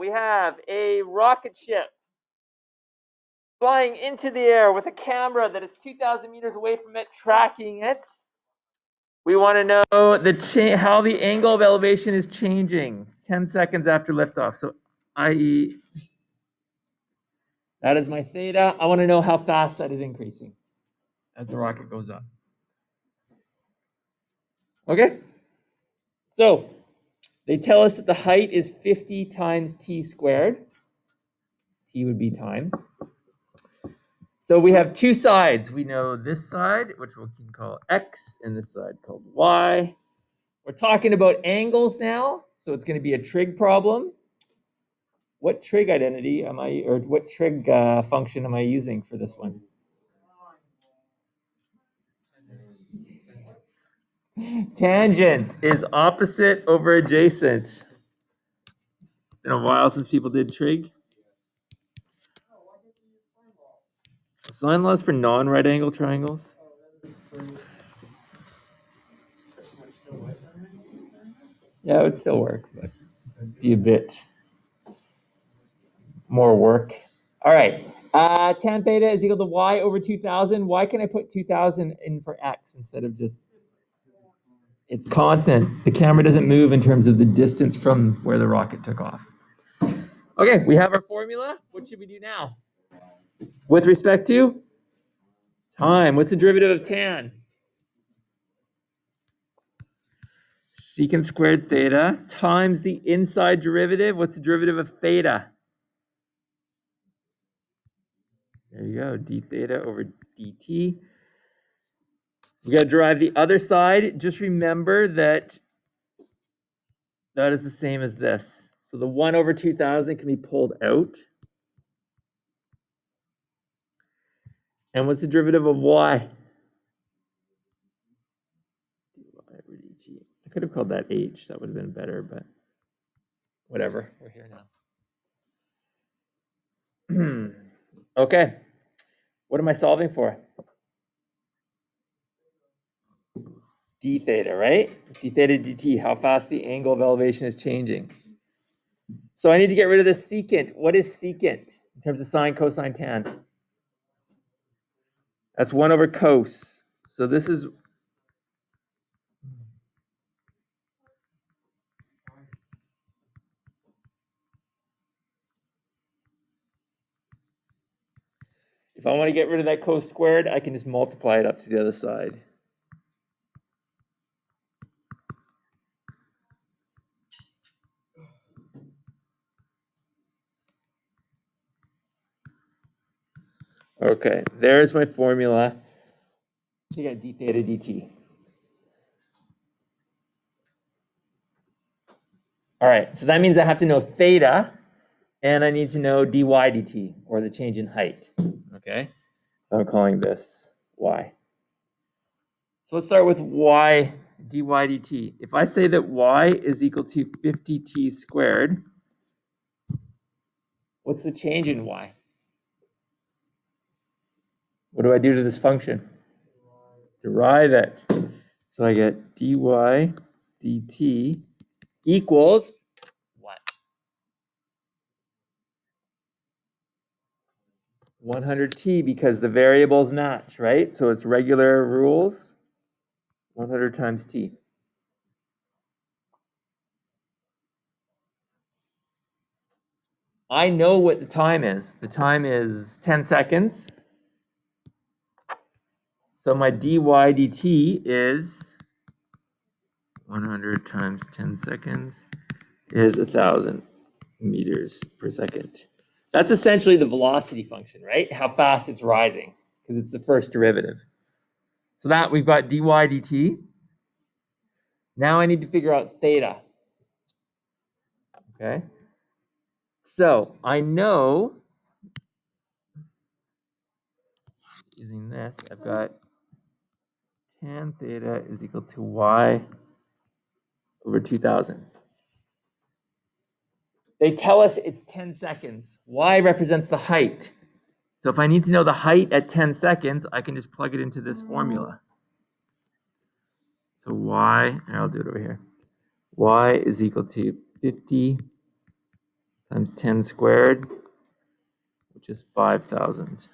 we have a rocket ship flying into the air with a camera that is 2,000 meters away from it, tracking it. We want to know how the angle of elevation is changing 10 seconds after liftoff. So, i.e., that is my theta. I want to know how fast that is increasing as the rocket goes up. Okay? So, they tell us that the height is 50 times t squared. T would be time. So we have two sides. We know this side, which we can call x, and this side called y. We're talking about angles now, so it's going to be a trig problem. What trig identity am I, or what trig function am I using for this one? Tangent is opposite over adjacent. Been a while since people did trig. Sine laws for non-right angle triangles. Yeah, it would still work, but it'd be a bit more work. All right. Tan theta is equal to y over 2,000. Why can I put 2,000 in for x instead of just, it's constant. The camera doesn't move in terms of the distance from where the rocket took off. Okay, we have our formula. What should we do now? With respect to time, what's the derivative of tan? Secant squared theta times the inside derivative. What's the derivative of theta? There you go, d theta over dt. We got to derive the other side. Just remember that that is the same as this. So the 1 over 2,000 can be pulled out. And what's the derivative of y? I could have called that h. That would have been better, but whatever. We're here now. Okay. What am I solving for? D theta, right? D theta dt, how fast the angle of elevation is changing. So I need to get rid of this secant. What is secant in terms of sine, cosine, tan? That's 1 over cos. So this is, if I want to get rid of that cos squared, I can just multiply it up to the other side. Okay, there's my formula to get d theta dt. All right, so that means I have to know theta, and I need to know dy dt, or the change in height. Okay, I'm calling this y. So let's start with y dy dt. If I say that y is equal to 50t squared, what's the change in y? What do I do to this function? Derive it. So I get dy dt equals what? 100t, because the variables match, right? So it's regular rules, 100 times t. I know what the time is. The time is 10 seconds. So my dy dt is 100 times 10 seconds is 1,000 meters per second. That's essentially the velocity function, right? How fast it's rising, because it's the first derivative. So that we've got dy dt. Now I need to figure out theta. Okay. So I know, using this, I've got tan theta is equal to y over 2,000. They tell us it's 10 seconds. Y represents the height. So if I need to know the height at 10 seconds, I can just plug it into this formula. So y, and I'll do it over here. Y is equal to 50 times 10 squared, which is 5,000.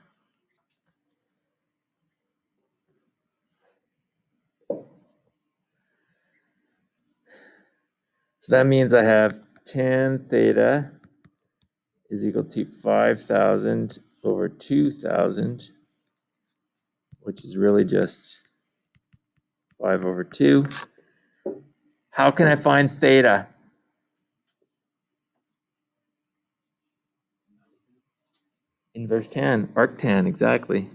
So that means I have tan theta is equal to 5,000 over 2,000, which is really just 5 over 2. How can I find theta? Inverse tan, arctan, exactly.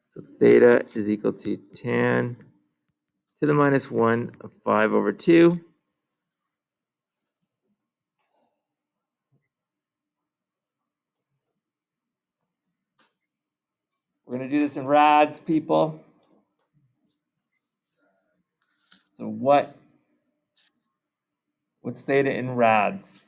So theta is equal to tan to the minus 1 of 5 over 2. We're going to do this in rads, people. So what's theta in rads?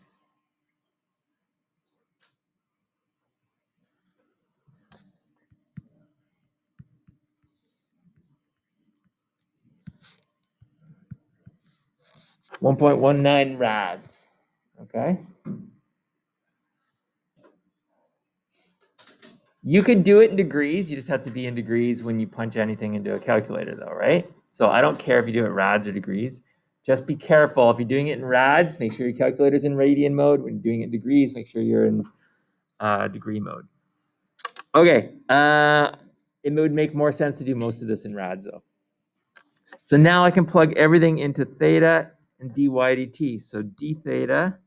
.19 rads. Okay. You can do it in degrees. You just have to be in degrees when you punch anything into a calculator, though, right? So I don't care if you do it rads or degrees. Just be careful. If you're doing it in rads, make sure your calculator's in radian mode. When you're doing it in degrees, make sure you're in degree mode. Okay. It would make more sense to do most of this in rads, though. So now I can plug everything into theta and dy dt. So d theta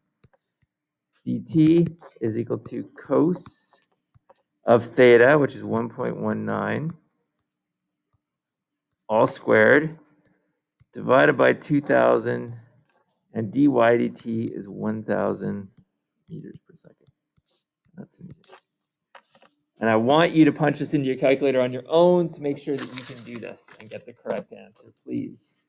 dt is equal to cos of theta, which is 1.19, all squared, divided by 2,000, and dy dt is 1,000 meters per second. That's meters. And I want you to punch this into your calculator on your own to make sure that you can do this and get the correct answer, please.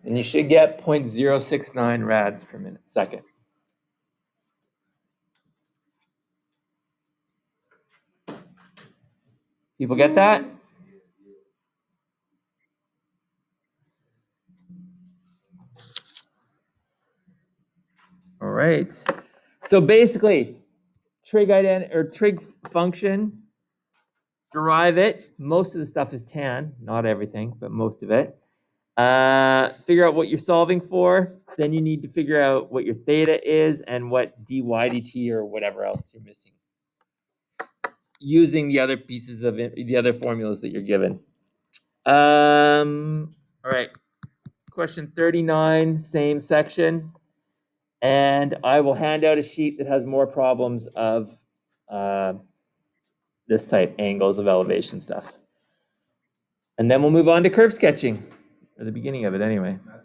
And you should get 0.069 rads per second. People get that? All right. So basically, trig function, derive it. Most of the stuff is tan, not everything, but most of it. Figure out what you're solving for. Then you need to figure out what your theta is and what dy dt or whatever else you're missing, using the other pieces of it, the other formulas that you're given. All right. Question 39, same section. And I will hand out a sheet that has more problems of this type, angles of elevation stuff. And then we'll move on to curve sketching, or the beginning of it anyway.